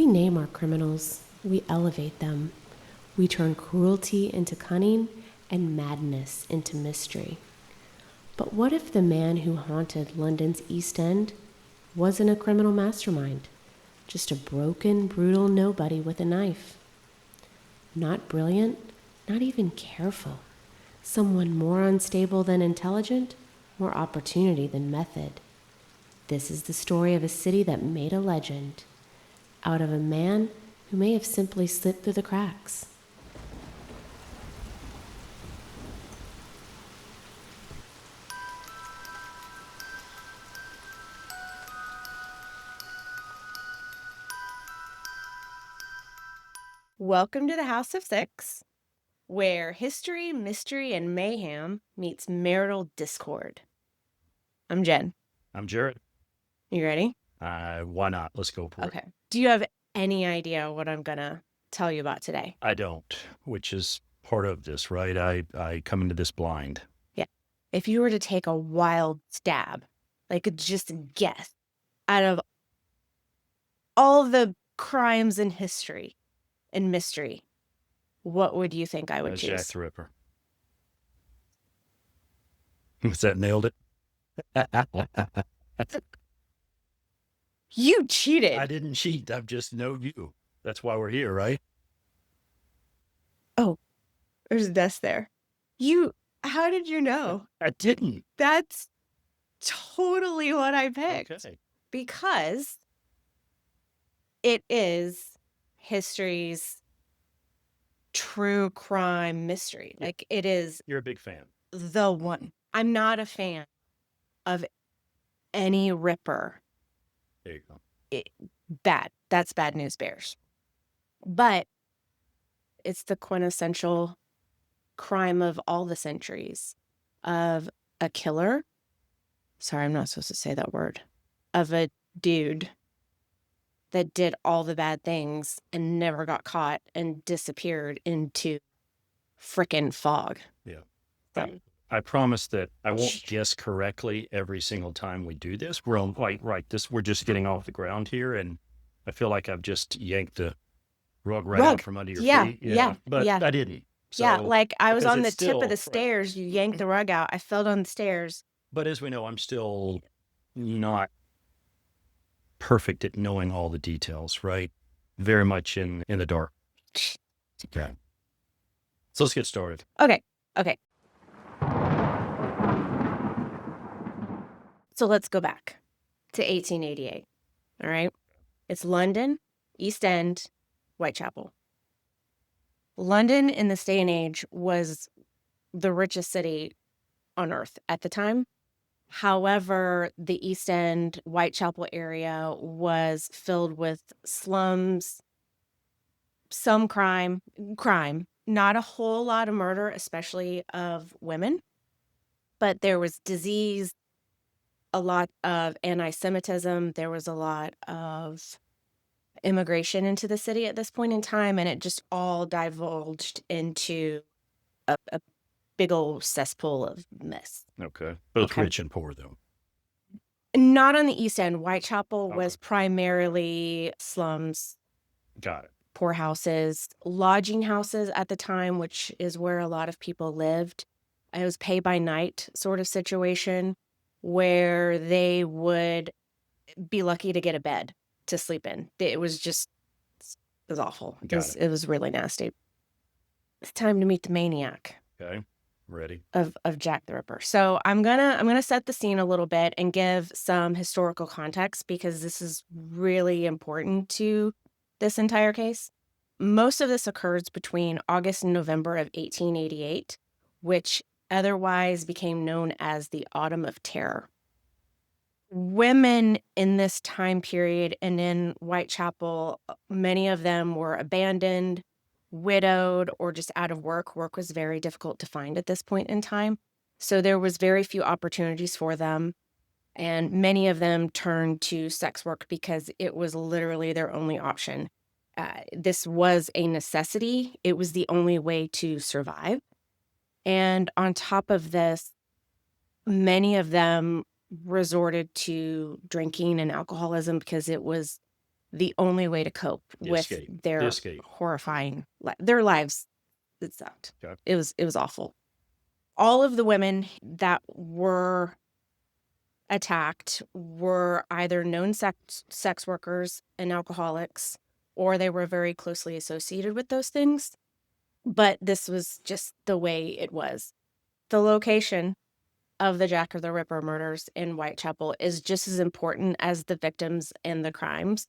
we name our criminals, we elevate them. We turn cruelty into cunning and madness into mystery. But what if the man who haunted London's East End wasn't a criminal mastermind, just a broken, brutal nobody with a knife? Not brilliant, not even careful. Someone more unstable than intelligent, more opportunity than method. This is the story of a city that made a legend, out of a man who may have simply slipped through the cracks. Welcome to the House of Six, where history, mystery, and mayhem meets marital discord. I'm Jen. I'm Jared. You ready? Why not? Let's go for it. Okay. Do you have any idea what I'm going to tell you about today? I don't, which is part of this, right? I come into this blind. Yeah. If you were to take a wild stab, like just guess, out of all the crimes in history and mystery, what would you think I would choose? Jack the Ripper. Was that nailed it? You cheated. I didn't cheat. I just know you. That's why we're here, right? Oh, there's a desk there. How did you know? I didn't. That's totally what I picked. Okay. Because it is history's true crime mystery. Yeah. Like, it is You're a big fan. the one. I'm not a fan of any Ripper. There you go. Bad. That's bad news bears. But it's the quintessential crime of all the centuries, of a killer. Sorry, I'm not supposed to say that word. Of a dude that did all the bad things and never got caught and disappeared into frickin' fog. Yeah. So, I promise that I won't guess correctly every single time we do this. We're on right. We're just getting off the ground here, and I feel like I've just yanked the rug out from under your feet. Yeah. But I didn't. So, yeah, like I was because on the it's tip still- of the right. stairs. You yanked the rug out. I fell down the stairs. But as we know, I'm still not perfect at knowing all the details, right? Very much in the dark. Okay. So let's get started. Okay. So let's go back to 1888. All right. It's London, East End, Whitechapel. London in this day and age was the richest city on earth at the time. However, the East End, Whitechapel area was filled with slums, some crime, not a whole lot of murder, especially of women, but there was disease, a lot of anti-Semitism. There was a lot of immigration into the city at this point in time, and it just all divulged into a big old cesspool of mess. Okay. Both rich and poor, though. Not on the East End. Whitechapel Okay. was primarily slums. Got it. Poor houses, lodging houses at the time, which is where a lot of people lived. It was pay by night sort of situation where they would be lucky to get a bed to sleep in. It was awful. It was really nasty. It's time to meet the maniac. Okay. Ready. Of Jack the Ripper. So I'm gonna set the scene a little bit and give some historical context because this is really important to this entire case. Most of this occurs between August and November of 1888, which otherwise became known as the Autumn of Terror. Women in this time period and in Whitechapel, many of them were abandoned, widowed, or just out of work. Work was very difficult to find at this point in time. So there was very few opportunities for them. And many of them turned to sex work because it was literally their only option. This was a necessity. It was the only way to survive. And on top of this, many of them resorted to drinking and alcoholism because it was the only way to cope with their horrifying their lives. It sucked. Okay. It was awful. All of the women that were attacked were either known sex workers and alcoholics, or they were very closely associated with those things. But this was just the way it was. The location of the Jack the Ripper murders in Whitechapel is just as important as the victims and the crimes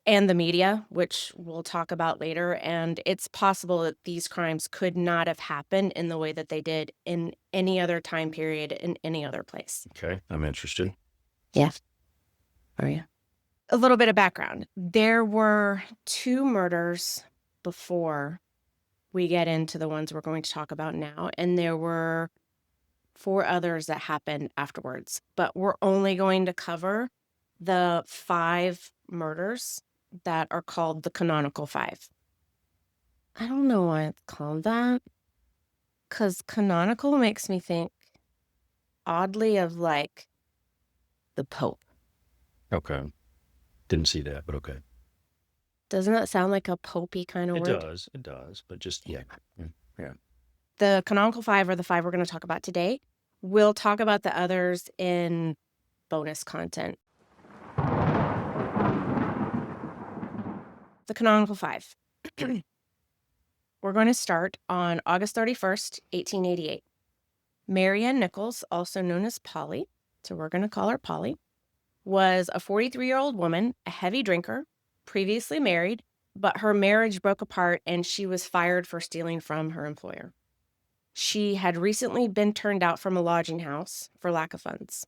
and the media, which we'll talk about later. And it's possible that these crimes could not have happened in the way that they did in any other time period in any other place. Okay, I'm interested. Yeah. Are you? A little bit of background. There were 2 murders before we get into the ones we're going to talk about now, and there were 4 others that happened afterwards. But we're only going to cover the 5 murders that are called the Canonical Five. I don't know why it's called that, because canonical makes me think oddly of like the Pope. Okay. Didn't see that, but okay. Doesn't that sound like a popey kind of word? It does, but just, yeah. The Canonical Five are the 5 we're going to talk about today. We'll talk about the others in bonus content. The Canonical Five. We're going to start on August 31st, 1888. Marianne Nichols, also known as Polly, so we're going to call her Polly, was a 43-year-old woman, a heavy drinker, previously married, but her marriage broke apart and she was fired for stealing from her employer. She had recently been turned out from a lodging house for lack of funds.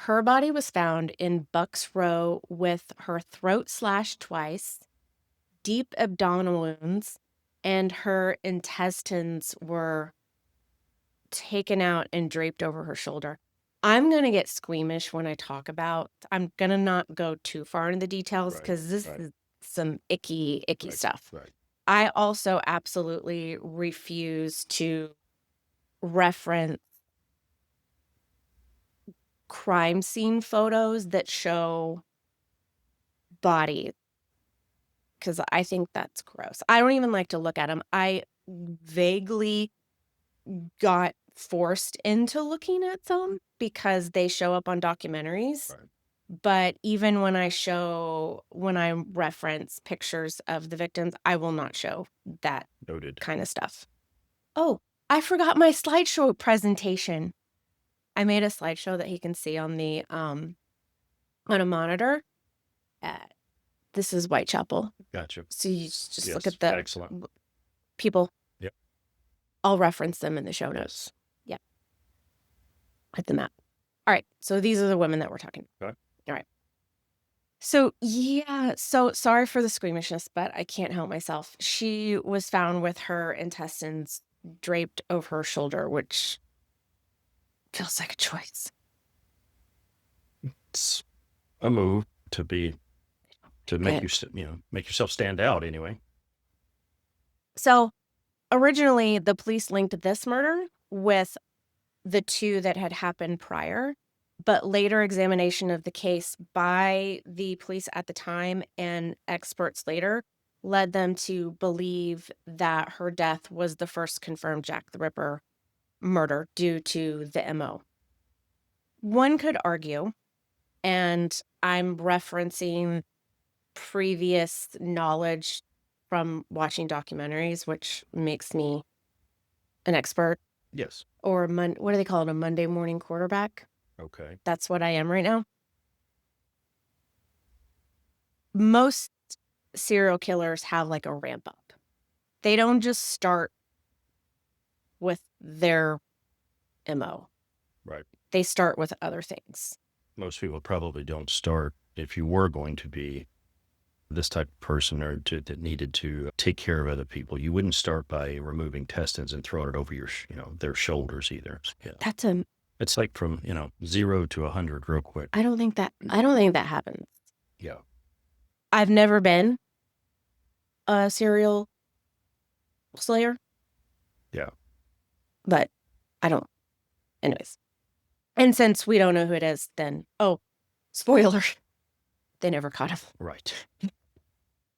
Her body was found in Buck's Row with her throat slashed twice, deep abdominal wounds, and her intestines were taken out and draped over her shoulder. I'm going to get squeamish when I talk about, I'm going to not go too far into the details because this is some icky stuff. Right. I also absolutely refuse to reference crime scene photos that show bodies because I think that's gross. I don't even like to look at them. I vaguely got forced into looking at some because they show up on documentaries. Right. But even when I reference pictures of the victims, I will not show that kind of stuff. Oh, I forgot my slideshow presentation. I made a slideshow that he can see on the on a monitor. This is Whitechapel. Gotcha. So you just look at the excellent people. Yep. I'll reference them in the show notes. Yep. At the map. All right. So these are the women that we're talking about. Okay. All right. So, yeah. So sorry for the squeamishness, but I can't help myself. She was found with her intestines draped over her shoulder, which feels like a choice. It's a move to make make yourself stand out anyway. So originally the police linked this murder with the 2 that had happened prior, but later examination of the case by the police at the time and experts later led them to believe that her death was the first confirmed Jack the Ripper murder due to the MO. One could argue, and I'm referencing previous knowledge from watching documentaries, which makes me an expert. Yes. Or what do they call it? A Monday morning quarterback. Okay. That's what I am right now. Most serial killers have like a ramp up. They don't just start with their MO. Right. They start with other things. Most people probably don't start, if you were going to be this type of person or that needed to take care of other people, you wouldn't start by removing intestines and throwing it over your, their shoulders either. Yeah. It's like from, 0 to 100 real quick. I don't think that happens. Yeah. I've never been a serial slayer. Yeah. But I don't. Anyways. And since we don't know who it is, then, spoiler. They never caught him. Right. All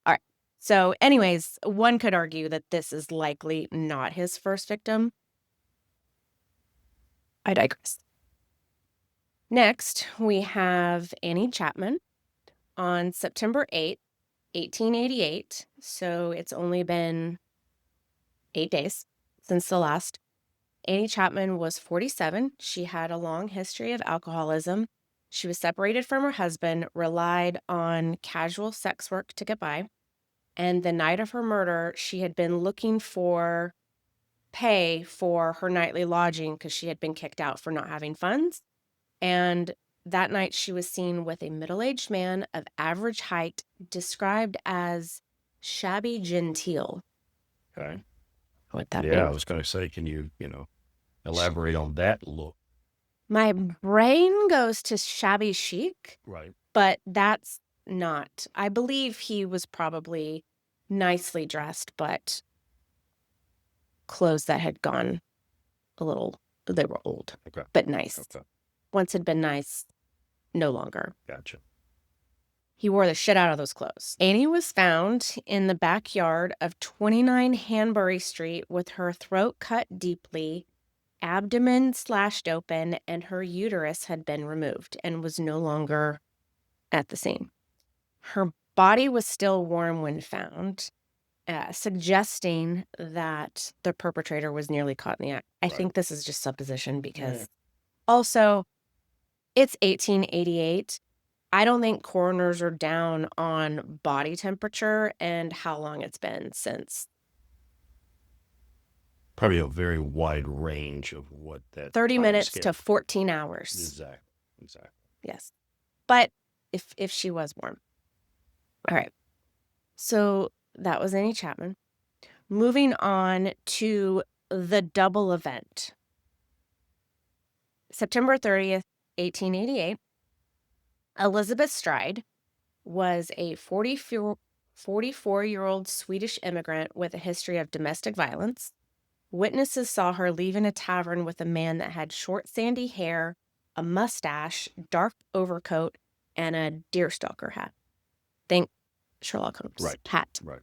right. So anyways, one could argue that this is likely not his first victim. I digress. Next, we have Annie Chapman on September 8th, 1888. So it's only been 8 days since the last. Annie Chapman was 47. She had a long history of alcoholism. She was separated from her husband, relied on casual sex work to get by. And the night of her murder, she had been looking for pay for her nightly lodging because she had been kicked out for not having funds. And that night, she was seen with a middle-aged man of average height, described as shabby genteel. Okay. What that Yeah, I means? was going to say, can you, elaborate on that look? My brain goes to shabby chic, Right. but that's not. I believe he was probably nicely dressed, but clothes that had gone a little, they were old, Okay. but nice. Okay. Once had been nice, no longer. Gotcha. He wore the shit out of those clothes. Annie was found in the backyard of 29 Hanbury Street with her throat cut deeply, abdomen slashed open, and her uterus had been removed and was no longer at the scene. Her body was still warm when found, suggesting that the perpetrator was nearly caught in the act. I think this is just supposition because also it's 1888. I don't think coroners are down on body temperature and how long it's been since. Probably a very wide range of what that 30 time minutes scale. to 14 hours. Exactly. Yes. But if she was warm. All right. So that was Annie Chapman. Moving on to the double event. September 30th, 1888. Elizabeth Stride was a 44-year-old Swedish immigrant with a history of domestic violence. Witnesses saw her leaving a tavern with a man that had short, sandy hair, a mustache, dark overcoat, and a deerstalker hat. Think Sherlock Holmes hat. Right.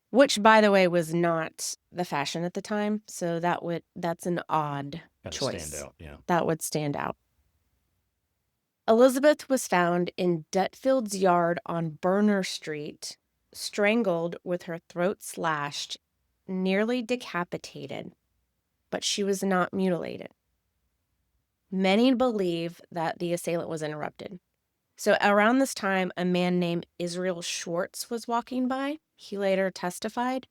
Which, by the way, was not the fashion at the time. So that's an odd choice. Stand out, yeah. That would stand out. Elizabeth was found in Dutfield's yard on Burner Street, strangled with her throat slashed, nearly decapitated, but she was not mutilated. Many believe that the assailant was interrupted. So around this time, a man named Israel Schwartz was walking by. He later testified,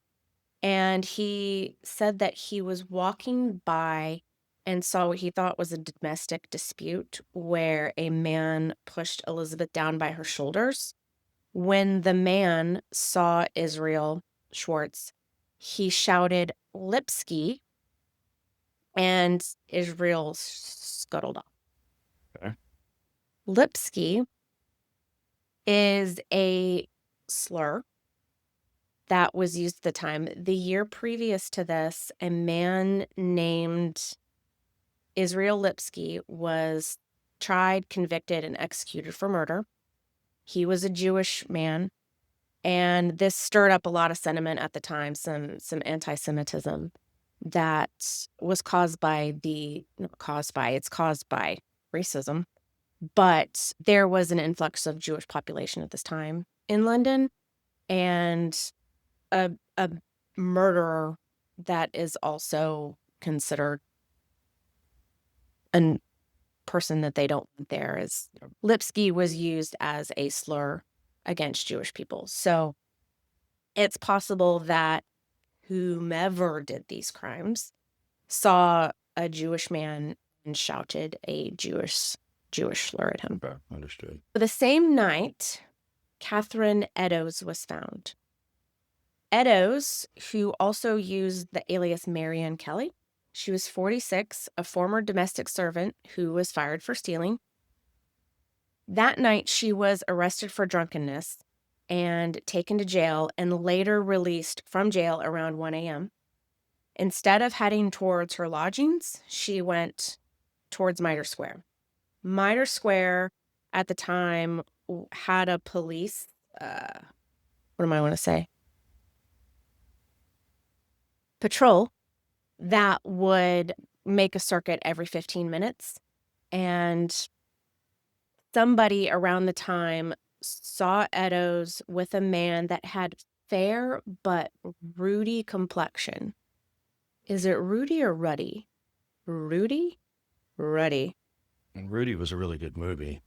and he said that he was walking by and saw what he thought was a domestic dispute where a man pushed Elizabeth down by her shoulders. When the man saw Israel Schwartz, he shouted Lipski, and Israel scuttled off. Okay. Lipski is a slur that was used at the time. The year previous to this, a man named Israel Lipski was tried, convicted, and executed for murder. He was a Jewish man, and this stirred up a lot of sentiment at the time, some anti-Semitism that was caused by it's caused by racism. But there was an influx of Jewish population at this time in London, and a murderer that is also considered a person that they don't want there is Lipski was used as a slur against Jewish people. So it's possible that whomever did these crimes saw a Jewish man and shouted a Jewish slur at him. Okay, understood. The same night, Catherine Eddowes was found. Eddowes, who also used the alias Marianne Kelly, she was 46, a former domestic servant who was fired for stealing. That night, she was arrested for drunkenness and taken to jail and later released from jail around 1 a.m. Instead of heading towards her lodgings, she went towards Mitre Square. Mitre Square at the time had a police, what am I want to say? Patrol that would make a circuit every 15 minutes. And somebody around the time saw Eddowes with a man that had fair but ruddy complexion. Is it Rudy or Ruddy? Rudy? Ruddy. And Rudy was a really good movie,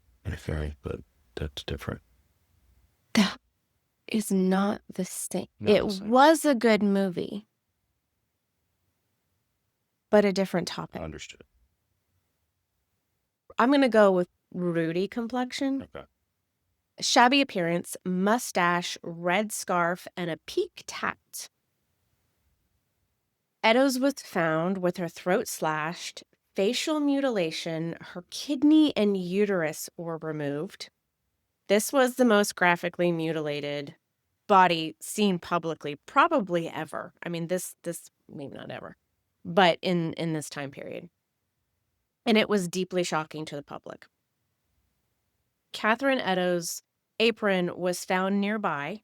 but that's different. That is not the same. Not It the same. was a good movie, but a different topic. Understood. I'm going to go with Rudy complexion. Okay. Shabby appearance, mustache, red scarf, and a peaked hat. Eddowes was found with her throat slashed, facial mutilation, her kidney and uterus were removed. This was the most graphically mutilated body seen publicly, probably ever. I mean, this maybe not ever, but in this time period. And it was deeply shocking to the public. Catherine Eddowes' apron was found nearby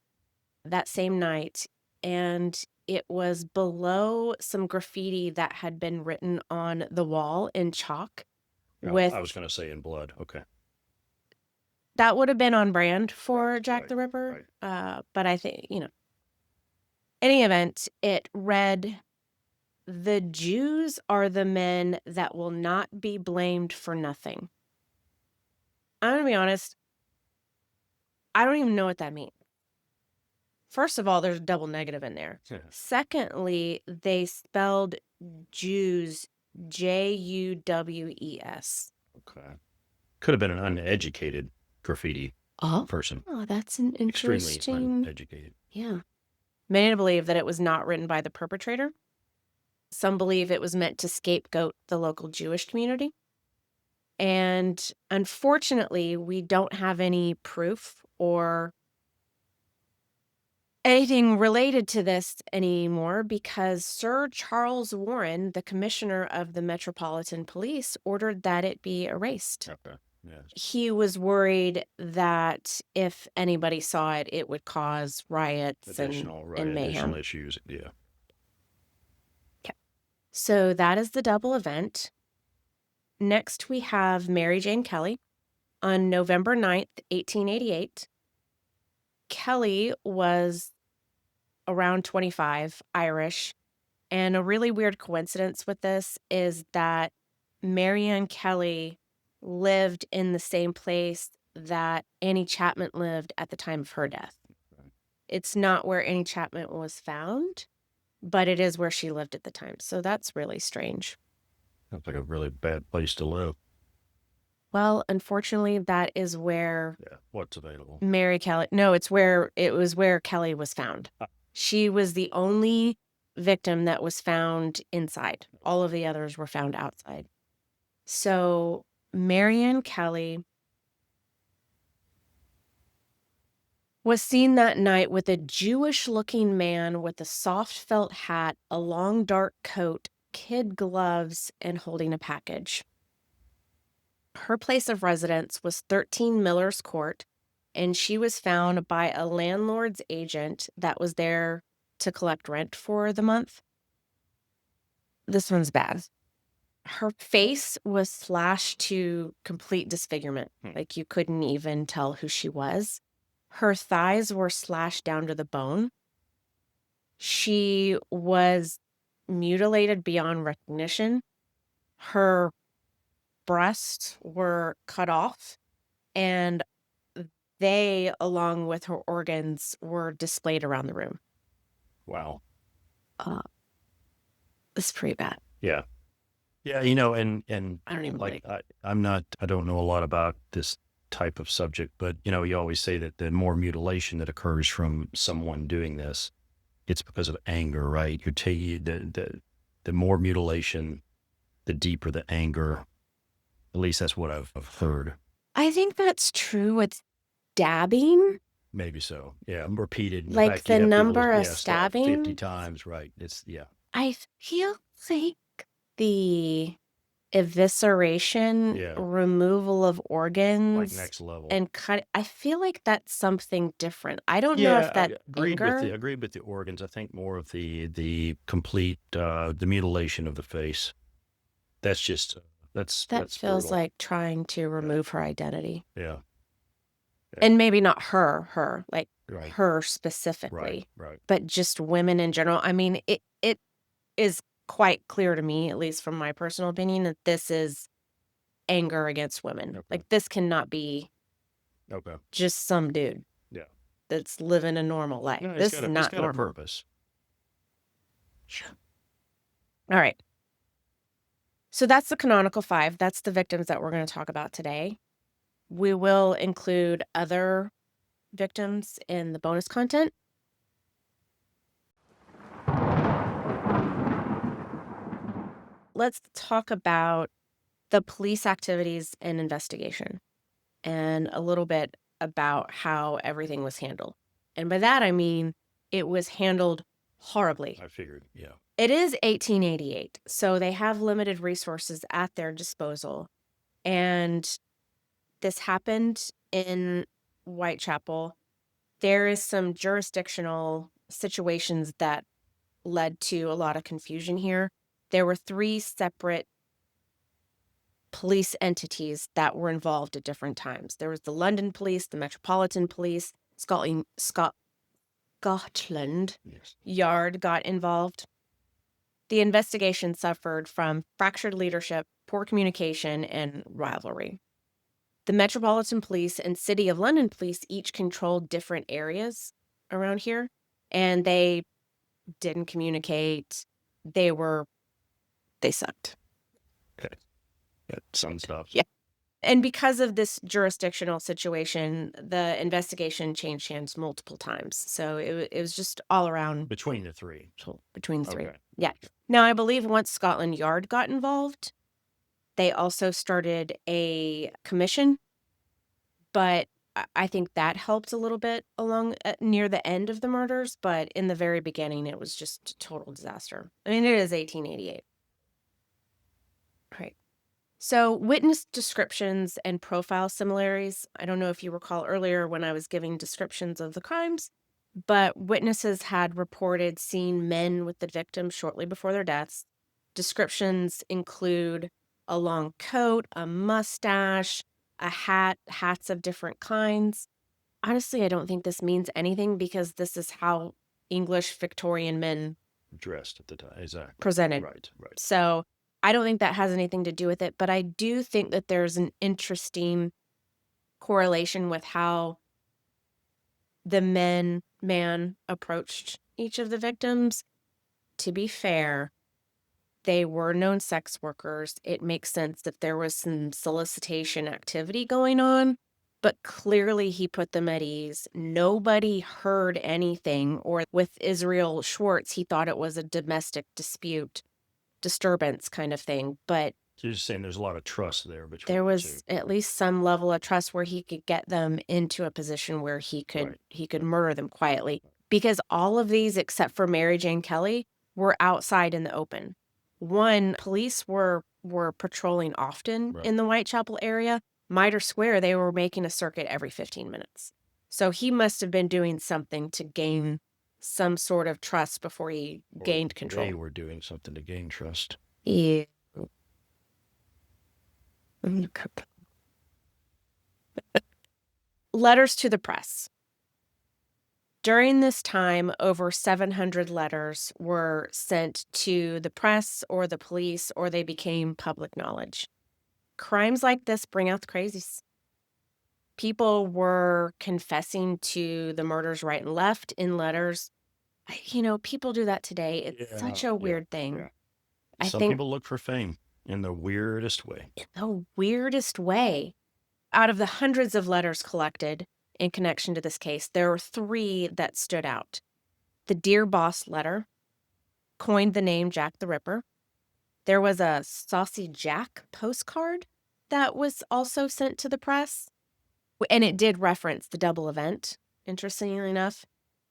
that same night, and it was below some graffiti that had been written on the wall in chalk. I was going to say in blood. Okay. That would have been on brand for Jack right, the Ripper. right. But I think, any event, it read, "The Jews are the men that will not be blamed for nothing." I'm going to be honest, I don't even know what that means. First of all, there's a double negative in there. Yeah. Secondly, they spelled Jews Juwes. Okay. Could have been an uneducated graffiti person. Oh, that's an interesting. Extremely uneducated. Yeah. Many believe that it was not written by the perpetrator. Some believe it was meant to scapegoat the local Jewish community. And unfortunately, we don't have any proof or anything related to this anymore because Sir Charles Warren, the commissioner of the Metropolitan Police, ordered that it be erased. Okay. Yes. He was worried that if anybody saw it, it would cause riots and mayhem. Additional issues. Yeah. Okay. So that is the double event. Next, we have Mary Jane Kelly on November 9th, 1888. Kelly was around 25, Irish, and a really weird coincidence with this is that Marianne Kelly lived in the same place that Annie Chapman lived at the time of her death. Right. It's not where Annie Chapman was found, but it is where she lived at the time. So that's really strange. Sounds like a really bad place to live. Well, unfortunately, that is where what's available. It was where Kelly was found. She was the only victim that was found inside. All of the others were found outside. So Marianne Kelly was seen that night with a Jewish-looking man with a soft felt hat, a long dark coat, kid gloves, and holding a package. Her place of residence was 13 Miller's Court, and she was found by a landlord's agent that was there to collect rent for the month. This one's bad. Her face was slashed to complete disfigurement. Like you couldn't even tell who she was. Her thighs were slashed down to the bone. She was mutilated beyond recognition. Her breasts were cut off, and they, along with her organs, were displayed around the room. Wow. It's pretty bad. Yeah. Yeah, and I don't even I don't know a lot about this type of subject, but you always say that the more mutilation that occurs from someone doing this, it's because of anger, right? You're taking the more mutilation, the deeper the anger. At least that's what I've heard. I think that's true with stabbing. Maybe so. Yeah, repeated. Like the number of stabbing? 50 times, right? I feel like the evisceration, Yeah. removal of organs, Like next level. and cut. I feel like that's something different. I don't know if that's anger. Agreed with the organs. I think more of the complete the mutilation of the face. That's just that's feels brutal. like trying to remove her identity. Yeah. And maybe not her, like Right. her specifically, Right. but just women in general. I mean, it is quite clear to me, at least from my personal opinion, that this is anger against women. Okay. Like, this cannot be just some dude. Yeah. That's living a normal life. No, this is not he's got normal. a purpose. All right. So that's the Canonical Five. That's the victims that we're going to talk about today. We will include other victims in the bonus content. Let's talk about the police activities and investigation and a little bit about how everything was handled. And by that, I mean it was handled horribly. I figured, yeah. It is 1888, so they have limited resources at their disposal. And this happened in Whitechapel. There is some jurisdictional situations that led to a lot of confusion here. There were 3 separate police entities that were involved at different times. There was the London Police, the Metropolitan Police, Scotland Yard got involved. The investigation suffered from fractured leadership, poor communication, and rivalry. The Metropolitan Police and City of London Police each controlled different areas around here, and they didn't communicate. They sucked. Okay. That sums it up. Yeah. And because of this jurisdictional situation, the investigation changed hands multiple times. So it was just all around. Between the 3. Between the 3. Okay. Yeah. Now, I believe once Scotland Yard got involved, they also started a commission. But I think that helped a little bit along near the end of the murders. But in the very beginning, it was just a total disaster. I mean, it is 1888. Right. So witness descriptions and profile similarities. I don't know if you recall earlier when I was giving descriptions of the crimes, but witnesses had reported seeing men with the victim shortly before their deaths. Descriptions include a long coat, a mustache, a hat, hats of different kinds. Honestly, I don't think this means anything because this is how English Victorian men dressed at the time. Exactly. Presented. Right. So I don't think that has anything to do with it, but I do think that there's an interesting correlation with how the man approached each of the victims. To be fair, they were known sex workers. It makes sense that there was some solicitation activity going on, but clearly he put them at ease. Nobody heard anything, or with Israel Schwartz, he thought it was a domestic disturbance kind of thing, but so you're just saying there's a lot of trust there between there was at least some level of trust where he could get them into a position where he could murder them quietly, because all of these except for Mary Jane Kelly were outside in the open. One, police were patrolling often in the Whitechapel area. Mitre Square, they were making a circuit every 15 minutes. So he must have been doing something to gain some sort of trust before he gained control. They were doing something to gain trust. Yeah. Letters to the press. During this time, over 700 letters were sent to the press or the police, or they became public knowledge. Crimes like this bring out the crazies. People were confessing to the murders right and left in letters. People do that today. It's such a weird thing. Yeah. I Some think people look for fame in the weirdest way. Out of the hundreds of letters collected in connection to this case, there were 3 that stood out. The Dear Boss letter coined the name Jack the Ripper. There was a Saucy Jack postcard that was also sent to the press, and it did reference the double event, interestingly enough.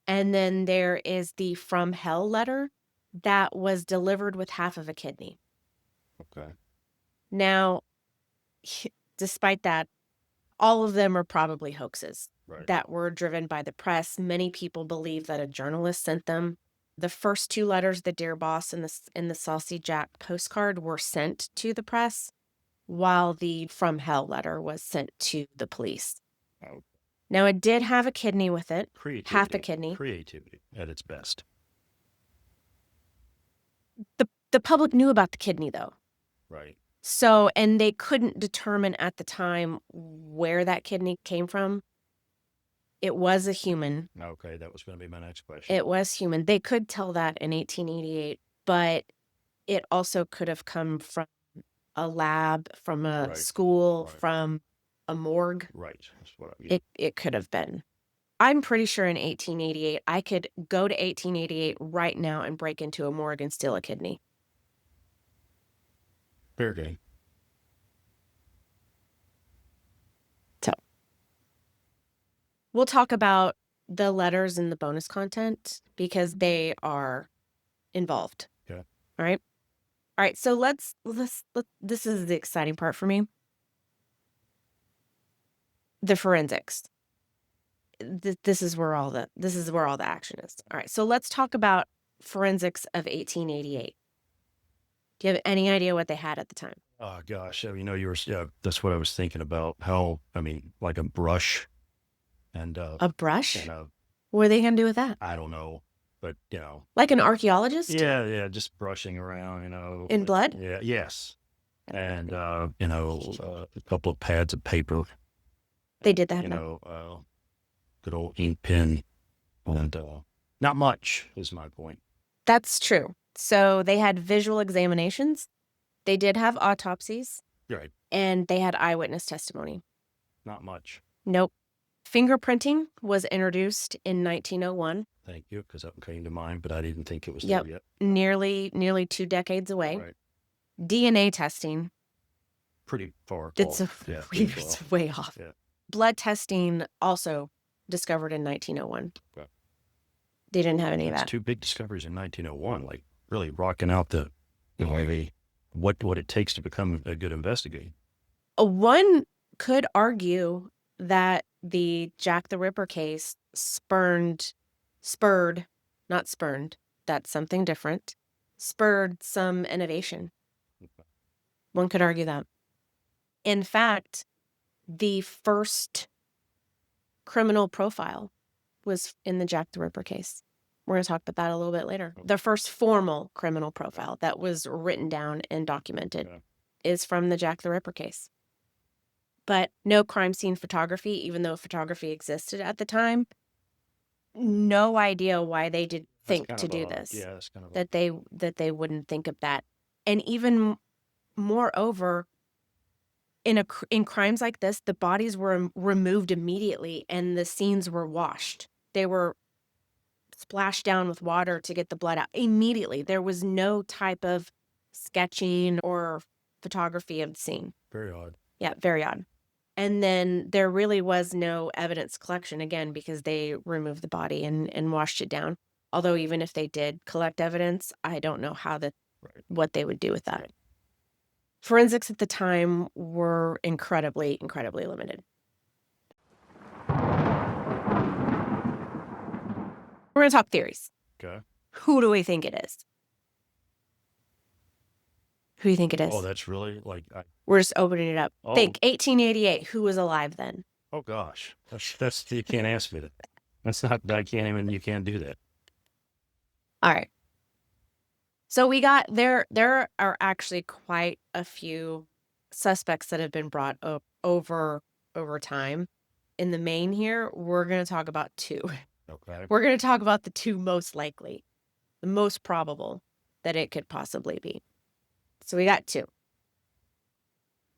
And then there is the From Hell letter that was delivered with half of a kidney. Okay. Now, despite that, all of them are probably hoaxes that were driven by the press. Many people believe that a journalist sent them. The first 2 letters, the Dear Boss and the Saucy Jack postcard, were sent to the press, while the From Hell letter was sent to the police. Oh. Now, it did have a kidney with it, Creativity. half a kidney. Creativity at its best. The public knew about the kidney, though. Right. So, and they couldn't determine at the time where that kidney came from. It was a human. Okay, that was going to be my next question. It was human. They could tell that in 1888, but it also could have come from a lab, from a school, from a morgue. Right. That's what It could have been. I'm pretty sure in 1888, I could go to 1888 right now and break into a morgue and steal a kidney. Fair game. So, we'll talk about the letters and the bonus content because they are involved. Okay. All right. All right. So let's this is the exciting part for me. The forensics. This is where all the action is. All right. So let's talk about forensics of 1888. Do you have any idea what they had at the time? Oh gosh, that's what I was thinking about. How, like a brush and a brush? and what are they gonna do with that? I don't know, but like an archaeologist? Yeah, just brushing around, in blood? Yeah, yes, and a couple of pads of paper. They did that. Good old ink pen, and not much is my point. That's true. So they had visual examinations. They did have autopsies. Right. And they had eyewitness testimony. Not much. Nope. Fingerprinting was introduced in 1901. Thank you, because that came to mind, but I didn't think it was there yet. Nearly 2 decades away. Right. DNA testing. Pretty far. It's way off. Yeah. Blood testing also discovered in 1901. Okay. They didn't have any of that. 2 big discoveries in 1901, like really rocking out the what it takes to become a good investigator. One could argue that the Jack the Ripper case spurred, that's something different, spurred some innovation. Okay. One could argue that. In fact, the first criminal profile was in the Jack the Ripper case. We're going to talk about that a little bit later. The first formal criminal profile that was written down and documented is from the Jack the Ripper case. But no crime scene photography, even though photography existed at the time. No idea why they did think to do this. Yeah, that's kind of that they wouldn't think of that. And even moreover, in crimes like this, the bodies were removed immediately and the scenes were washed. They were splashed down with water to get the blood out immediately. There was no type of sketching or photography of the scene. very odd. Yeah, very odd. And then there really was no evidence collection, again, because they removed the body and washed it down. Although even if they did collect evidence, I don't know what they would do with that. Forensics at the time were incredibly, incredibly limited. We're going to talk theories. Okay. Who do we think it is? Who do you think it is? Oh, that's really we're just opening it up. Oh. Think 1888. Who was alive then? Oh gosh, that's you can't ask me that. That's not. You can't do that. All right. So we got there are actually quite a few suspects that have been brought up over time. In the main here, we're going to talk about 2. Okay. We're going to talk about the 2 most likely, the most probable that it could possibly be. So we got 2.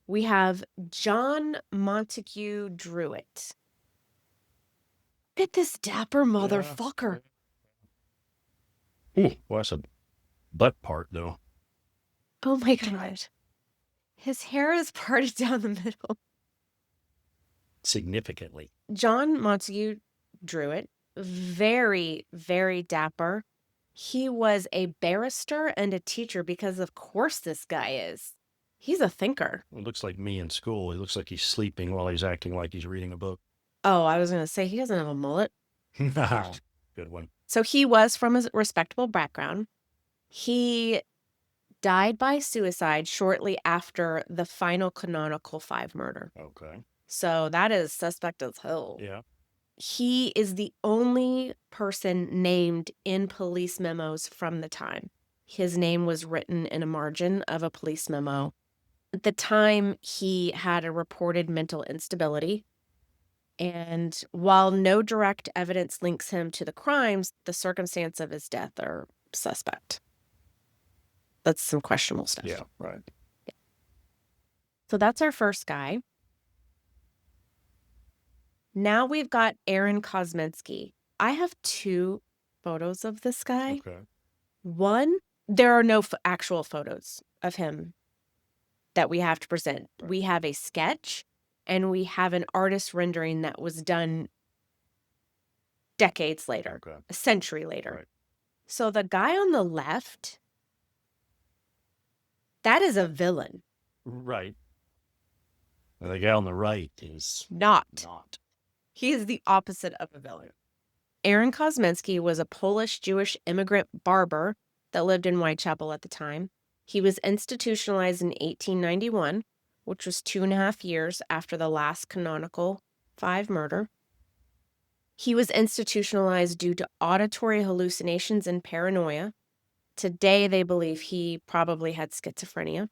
We have John Montague Druitt. Look at this dapper motherfucker. Ooh, well, that's a butt part, though. Oh my God. His hair is parted down the middle. Significantly. John Montague Druitt, very, very dapper. He was a barrister and a teacher because, of course, this guy is. He's a thinker. It looks like me in school. He looks like he's sleeping while he's acting like he's reading a book. Oh, I was going to say he doesn't have a mullet. Good one. So he was from a respectable background. He died by suicide shortly after the final Canonical Five murder. Okay. So that is suspect as hell. Yeah. He is the only person named in police memos from the time. His name was written in a margin of a police memo. At the time, he had a reported mental instability. And while no direct evidence links him to the crimes, the circumstance of his death are suspect. That's some questionable stuff. Yeah, right. So that's our first guy. Now we've got Aaron Kosminski. I have 2 photos of this guy. Okay. One, there are no actual photos of him that we have to present. Right. We have a sketch and we have an artist rendering that was done decades later, Okay. a century later. Right. So the guy on the left, that is a villain. Right. And the guy on the right is Not. not. He is the opposite of a villain. Aaron Kosminski was a Polish-Jewish immigrant barber that lived in Whitechapel at the time. He was institutionalized in 1891, which was 2.5 years after the last Canonical Five murder. He was institutionalized due to auditory hallucinations and paranoia. Today, they believe he probably had schizophrenia.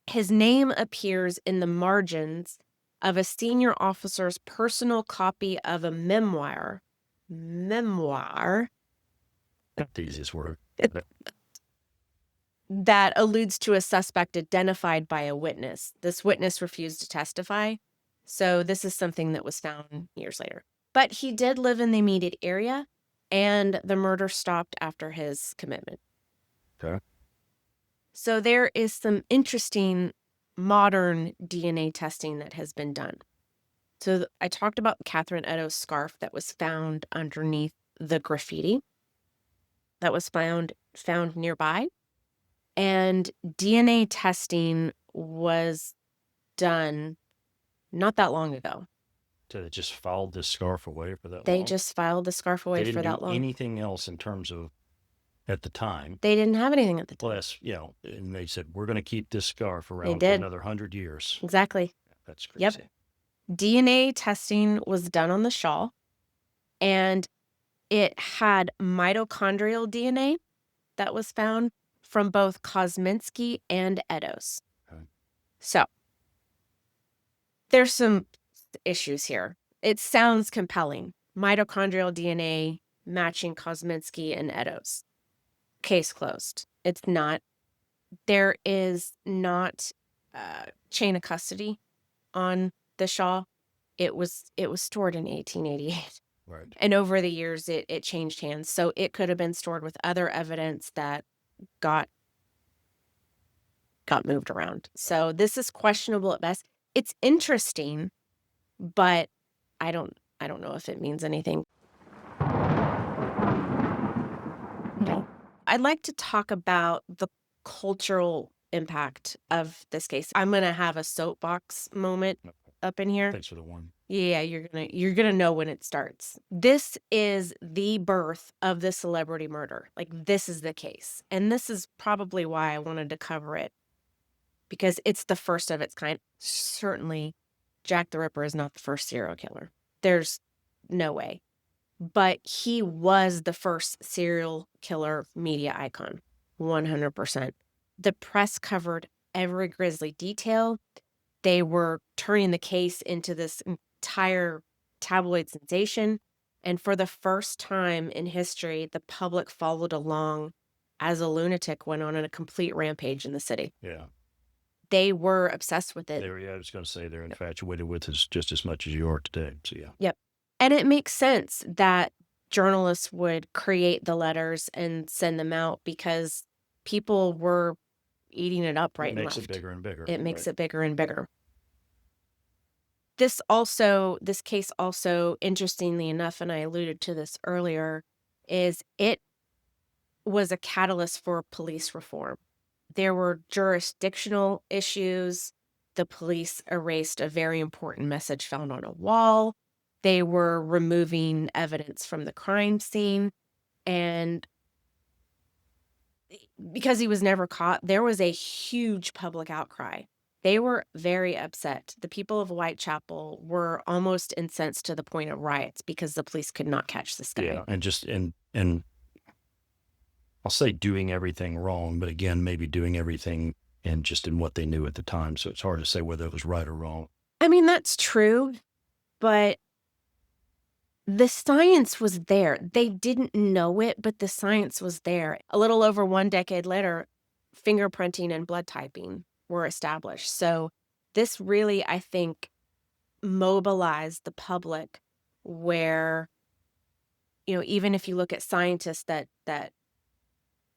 His name appears in the margins of a senior officer's personal copy of a memoir. Not the easiest word. That alludes to a suspect identified by a witness. This witness refused to testify, so this is something that was found years later. But he did live in the immediate area, and the murder stopped after his commitment. Okay. So there is some interesting modern DNA testing that has been done. So I talked about Catherine Eddowes' scarf that was found underneath the graffiti that was found nearby. And DNA testing was done not that long ago. So they just filed this scarf away for that long? They just filed the scarf away They for didn't that do long. anything else in terms of at the time. They didn't have anything at the time. Well, that's, and they said, we're going to keep this scarf around for did. another 100 years. Exactly. That's crazy. Yep. DNA testing was done on the shawl, and it had mitochondrial DNA that was found from both Kosminski and Eddowes. Okay. So there's some issues here. It sounds compelling. Mitochondrial DNA matching Kosminski and Eddowes. Case closed. It's not. There is not chain of custody on the shawl. It was stored in 1888. Right. And over the years, it changed hands. So it could have been stored with other evidence that got moved around. So this is questionable at best. It's interesting, but I don't know if it means anything. Okay. I'd like to talk about the cultural impact of this case. I'm going to have a soapbox moment up in here. Thanks for the warning. Yeah, you're gonna know when it starts. This is the birth of the celebrity murder. Like, this is the case. And this is probably why I wanted to cover it, because it's the first of its kind. Certainly, Jack the Ripper is not the first serial killer. There's no way. But he was the first serial killer media icon, 100%. The press covered every grisly detail. They were turning the case into this entire tabloid sensation. And for the first time in history, the public followed along as a lunatic went on a complete rampage in the city. Yeah. They were obsessed with it. I was going to say they're infatuated with it just as much as you are today. So, yeah. Yep. And it makes sense that journalists would create the letters and send them out because people were eating it up right and left. It makes it bigger and bigger. It makes it bigger and bigger. This case also, interestingly enough, and I alluded to this earlier, is it was a catalyst for police reform. There were jurisdictional issues. The police erased a very important message found on a wall. They were removing evidence from the crime scene. And because he was never caught, there was a huge public outcry. They were very upset. The people of Whitechapel were almost incensed to the point of riots because the police could not catch this guy. Yeah, and I'll say doing everything wrong, but again, maybe doing everything and just in what they knew at the time. So it's hard to say whether it was right or wrong. I mean, that's true, but the science was there. They didn't know it, but the science was there. A little over 1 decade later, fingerprinting and blood typing were established. So this really, I think, mobilized the public where, even if you look at scientists that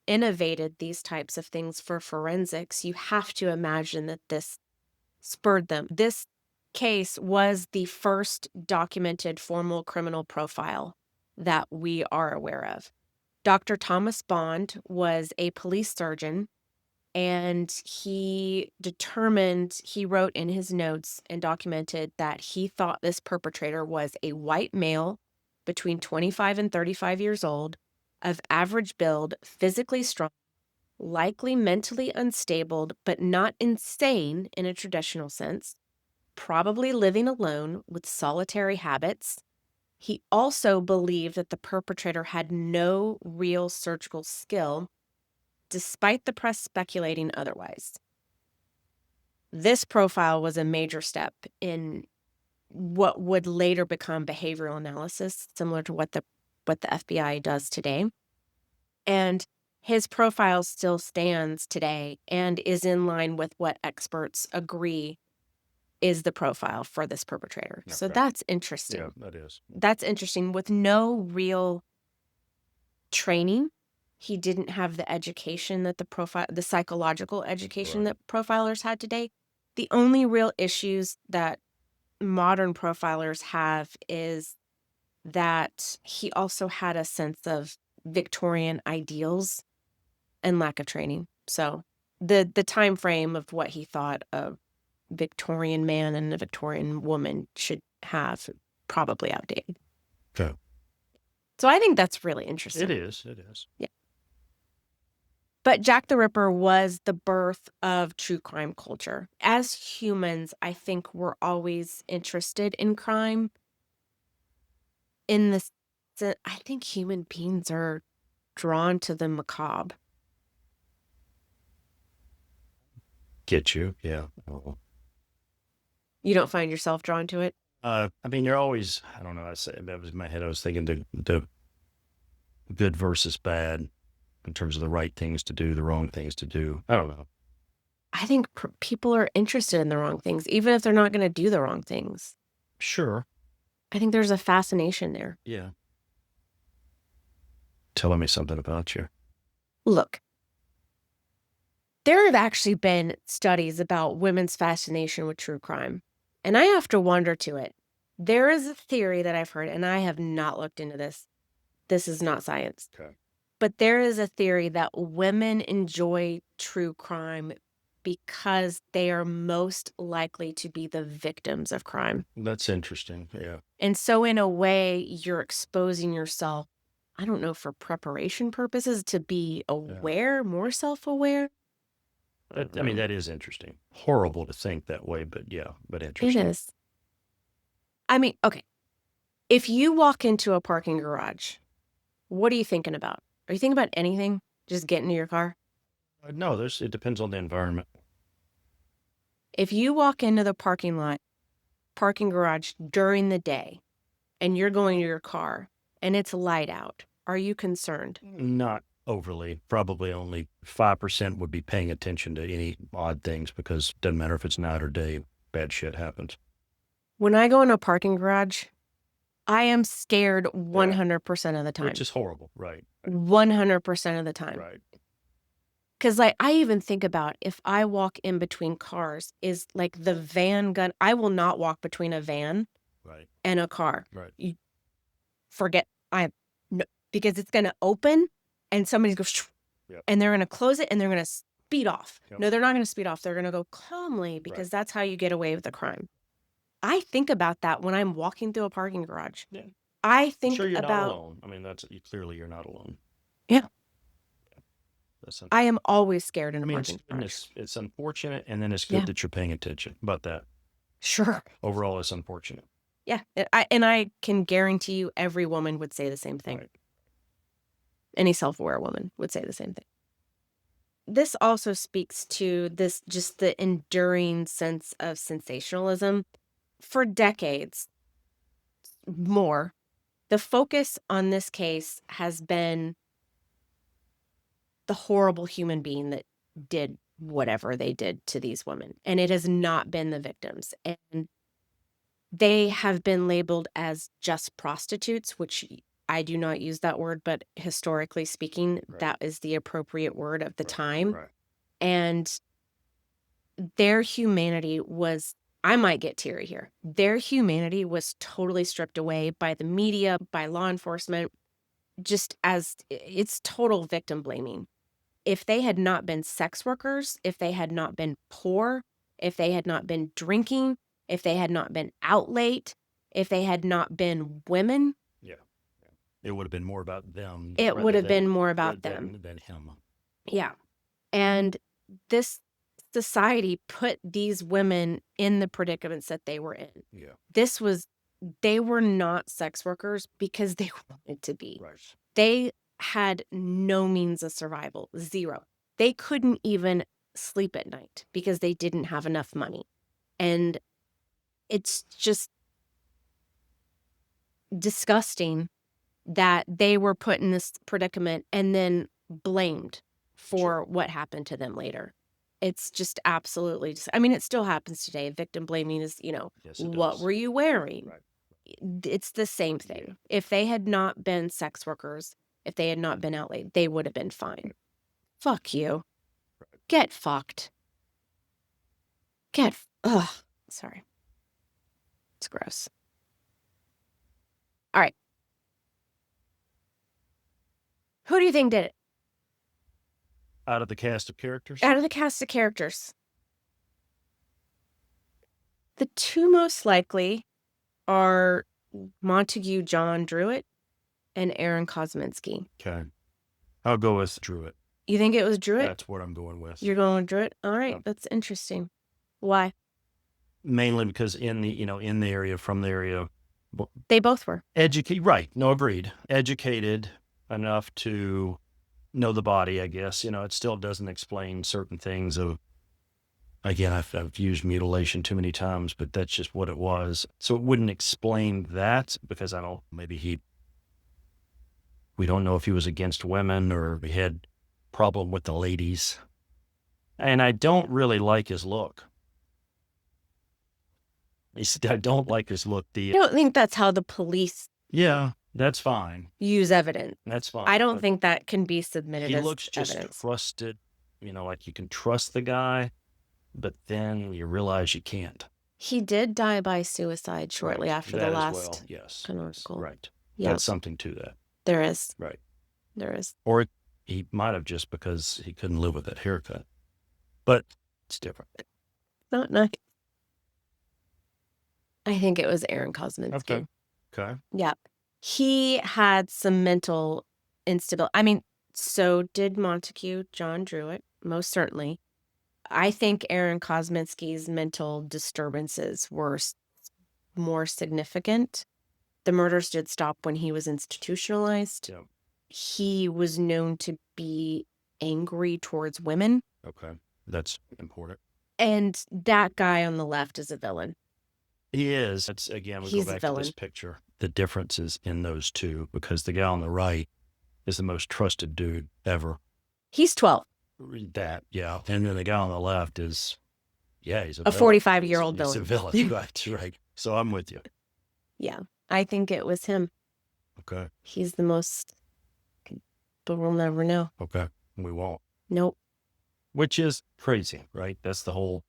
innovated these types of things for forensics, you have to imagine that this spurred them. This case was the first documented formal criminal profile that we are aware of. Dr. Thomas Bond was a police surgeon, and he wrote in his notes and documented that he thought this perpetrator was a white male between 25 and 35 years old, of average build, physically strong, likely mentally unstable, but not insane in a traditional sense, probably living alone with solitary habits. He also believed that the perpetrator had no real surgical skill, despite the press speculating otherwise. This profile was a major step in what would later become behavioral analysis, similar to what the FBI does today. And his profile still stands today and is in line with what experts agree is the profile for this perpetrator. Okay. So that's interesting. Yeah, that is. That's interesting. With no real training, he didn't have the education that the psychological education Right. that profilers had today. The only real issues that modern profilers have is that he also had a sense of Victorian ideals and lack of training. So the time frame of what he thought a Victorian man and a Victorian woman should have probably outdated. Okay. So I think that's really interesting. It is. Yeah. But Jack the Ripper was the birth of true crime culture. As humans, I think we're always interested in crime. I think human beings are drawn to the macabre. Get you. Yeah. Oh. You don't find yourself drawn to it? I mean, you're always, I don't know, that was in my head. I was thinking the good versus bad in terms of the right things to do, the wrong things to do. I don't know. I think people are interested in the wrong things, even if they're not going to do the wrong things. Sure. I think there's a fascination there. Yeah. Telling me something about you. Look, there have actually been studies about women's fascination with true crime, and I have to wonder to it. There is a theory that I've heard, and I have not looked into this. This is not science. Okay. But there is a theory that women enjoy true crime because they are most likely to be the victims of crime. That's interesting. Yeah. And so in a way, you're exposing yourself, I don't know, for preparation purposes, to be aware, more self-aware. I mean, that is interesting. Horrible to think that way, but yeah, but interesting. It is. I mean, okay. If you walk into a parking garage, what are you thinking about? Are you thinking about anything? Just get into your car? No, it depends on the environment. If you walk into the parking garage during the day, and you're going to your car, and it's light out, are you concerned? Not overly. Probably only 5% would be paying attention to any odd things because it doesn't matter if it's night or day, bad shit happens. When I go in a parking garage, I am scared 100% of the time. Which is horrible, right? 100% of the time. Right. Because I even think about if I walk in between cars, is like the van gun. I will not walk between a van and a car. Right. You forget. No, because it's going to open and somebody's going to, and they're going to close it and they're going to speed off. Yep. No, they're not going to speed off. They're going to go calmly because that's how you get away with the crime. I think about that when I'm walking through a parking garage. Yeah. I think I'm sure you're about... not alone. I mean, clearly you're not alone. Yeah. That's I am always scared in a parking garage. It's unfortunate, and then it's good that you're paying attention about that. Sure. Overall, it's unfortunate. Yeah. I can guarantee you every woman would say the same thing. Right. Any self-aware woman would say the same thing. This also speaks to just the enduring sense of sensationalism. For decades, more, the focus on this case has been the horrible human being that did whatever they did to these women. And it has not been the victims. And they have been labeled as just prostitutes, which I do not use that word, but historically speaking, that is the appropriate word of the time. Right. And their humanity was, I might get teary here, their humanity was totally stripped away by the media, by law enforcement, just as it's total victim blaming. If they had not been sex workers, if they had not been poor, if they had not been drinking, if they had not been out late, if they had not been women. Yeah. It would have been more about them. It would have been more about them than him. Yeah. And this society put these women in the predicaments that they were in. Yeah. They were not sex workers because they wanted to be. Right. They had no means of survival, zero. They couldn't even sleep at night because they didn't have enough money. And it's just disgusting that they were put in this predicament and then blamed for what happened to them later. It's just absolutely, I mean, it still happens today. Victim blaming is, Yes, it what does. were you wearing? Right. It's the same thing. Yeah. If they had not been sex workers, if they had not been out late, they would have been fine. Fuck you. Right. Get fucked. Sorry. It's gross. All right. Who do you think did it? Out of the cast of characters? Out of the cast of characters. The two most likely are Montague John Druitt and Aaron Kosminski. Okay. I'll go with Druitt. You think it was Druitt? That's what I'm going with. You're going with Druitt? All right. That's interesting. Why? Mainly because in the area, from the area. They both were. Right. No, agreed. Educated enough to know the body, I guess. It still doesn't explain certain things of, again, I've used mutilation too many times, but that's just what it was. So it wouldn't explain that because we don't know if he was against women or he had problem with the ladies. And I don't really like his look. I don't like his look. I don't think that's how the police that's fine. use evidence. That's fine. I don't think that can be submitted as evidence. He looks just trusted, like you can trust the guy, but then you realize you can't. He did die by suicide shortly after the last canonical. Right. Yeah. That's something to that. There is. Right. There is. Or he might have just because he couldn't live with that haircut. But it's different. Not nice. I think it was Aaron Kosminski. Okay. Yeah. He had some mental instability. I mean, so did Montague John Druitt, most certainly. I think Aaron Kosminski's mental disturbances were more significant. The murders did stop when he was institutionalized. Yeah. He was known to be angry towards women. Okay. That's important. And that guy on the left is a villain. He is. That's, again, we He's go back to this picture. The differences in those two, because the guy on the right is the most trusted dude ever. He's 12. That, yeah. And then the guy on the left is, he's a 45-year-old villain. He's a villain, right. So I'm with you. Yeah, I think it was him. Okay. He's the most, but we'll never know. Okay. We won't. Nope. Which is crazy, right? That's the whole,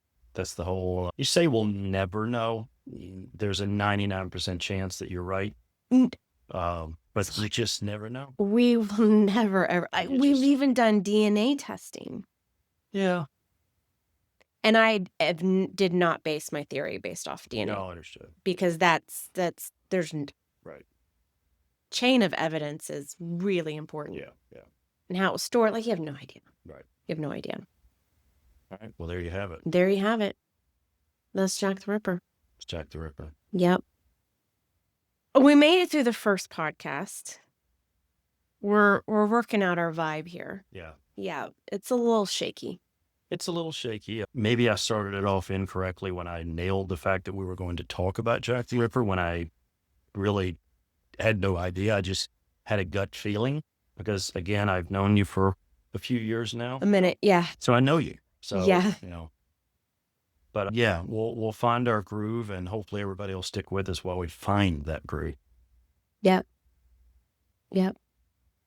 you say we'll never know. There's a 99% chance that you're right. But you just never know. We will never, ever. We've even done DNA testing. Yeah. And I did not base my theory based off DNA. No, understood. Because there's Right. chain of evidence is really important. Yeah. Yeah. And how it was stored, like, you have no idea. Right. You have no idea. All right. Well, there you have it. There you have it. That's Jack the Ripper. It's Jack the Ripper. Yep. We made it through the first podcast. We're working out our vibe here. Yeah. Yeah, it's a little shaky. It's a little shaky. Maybe I started it off incorrectly when I nailed the fact that we were going to talk about Jack the Ripper when I really had no idea. I just had a gut feeling because, again, I've known you for a few years now. A minute, yeah. So I know you. So, Yeah. you know. But yeah, we'll find our groove, and hopefully everybody will stick with us while we find that groove. Yep. Yep.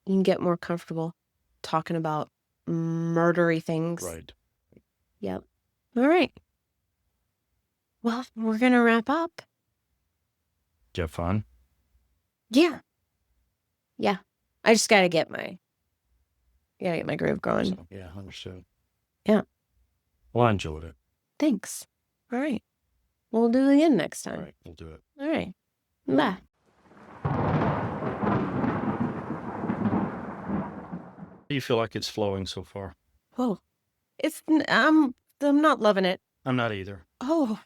You can get more comfortable talking about murdery things. Right. Yep. All right. Well, we're going to wrap up. Did you have fun? Yeah. Yeah. I just got to get my groove going. So, yeah, understood. Yeah. Well, I enjoyed it. Thanks. All right. We'll do it again next time. All right, we'll do it. All right. Bye. Do you feel like it's flowing so far? Oh, I'm not loving it. I'm not either. Oh,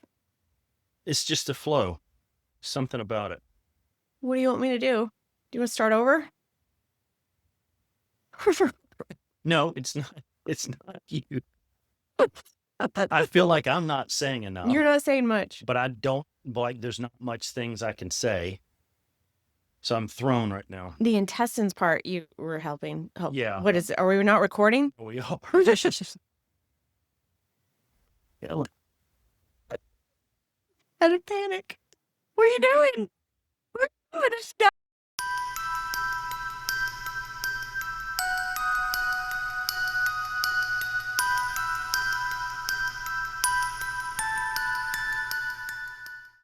It's just a flow. Something about it. what do you want me to do? Do you want to start over? No, it's not. It's not you. I feel like I'm not saying enough. You're not saying much. But I don't, like, there's not much things I can say. So I'm thrown right now. The intestines part, you were helping. Oh, Yeah. What is it? Are we not recording? We are. Yeah, look. Out of panic. What are you doing? We're doing a